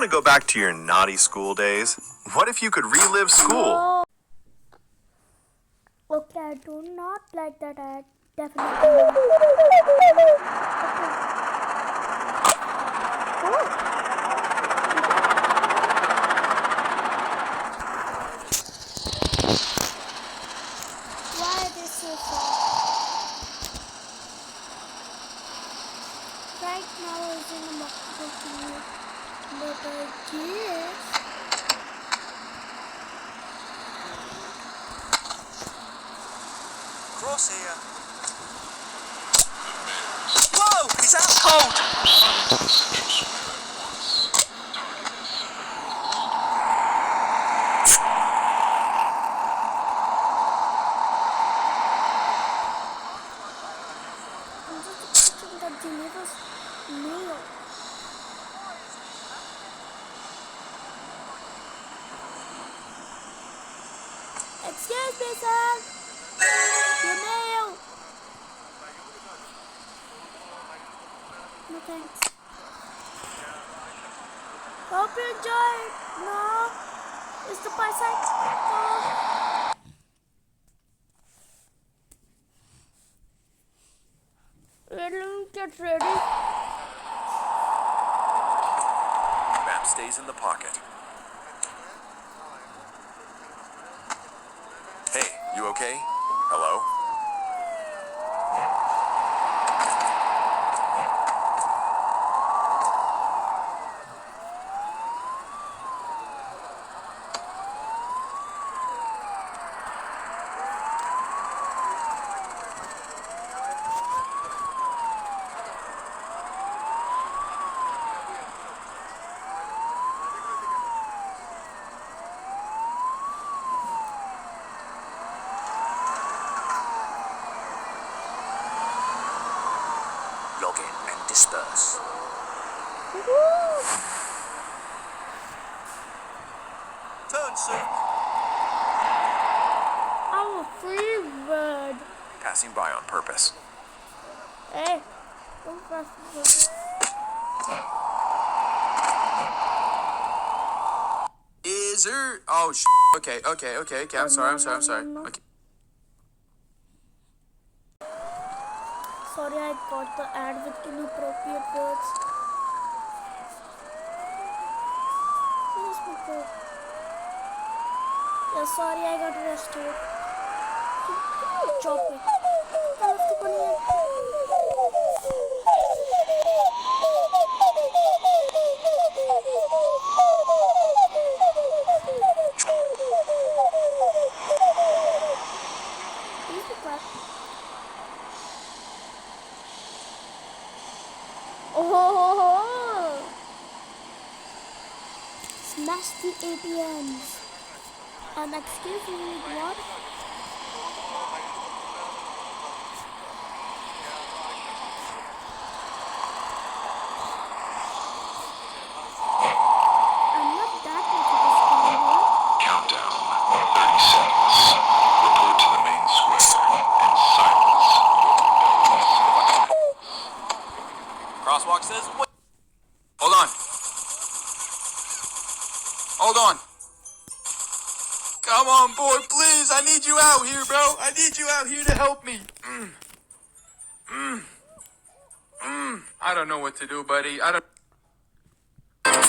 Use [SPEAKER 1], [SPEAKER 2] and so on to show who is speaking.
[SPEAKER 1] want to go back to your naughty school days? What if you could relive school?
[SPEAKER 2] No. Okay, I do not like that ad. Definitely not. Oh. Why is this so far? Right now is in the market, but I guess.
[SPEAKER 3] Crosshair. Whoa! He's out cold!
[SPEAKER 2] I'm just a kitchen that delivers mail. Excuse me, sir. Your mail. No thanks. Hope you enjoy it. No. It's the bicycle. Oh. Get ready.
[SPEAKER 3] Map stays in the pocket. Hey, you okay? Hello? Log in and disperse.
[SPEAKER 2] Woo!
[SPEAKER 3] Turn soon.
[SPEAKER 2] I'm a free bird.
[SPEAKER 3] Passing by on purpose.
[SPEAKER 2] Hey, don't press the button.
[SPEAKER 3] Is there? Oh, okay. I'm sorry.
[SPEAKER 2] No.
[SPEAKER 3] Okay.
[SPEAKER 2] Sorry, I got the ad with inappropriate words. Where's my coat? Yeah, sorry, I got arrested. Chop it. I love the bunny. Please be quiet. Oh! Smash the ATMs. Excuse me, what? I'm not that much of a scammer.
[SPEAKER 4] Countdown. 30 seconds. Report to the main square and silence.
[SPEAKER 3] Crosswalk says wait. Hold on. Hold on. Come on, boy, please. I need you out here, bro. I need you out here to help me. I don't know what to do, buddy. I don't.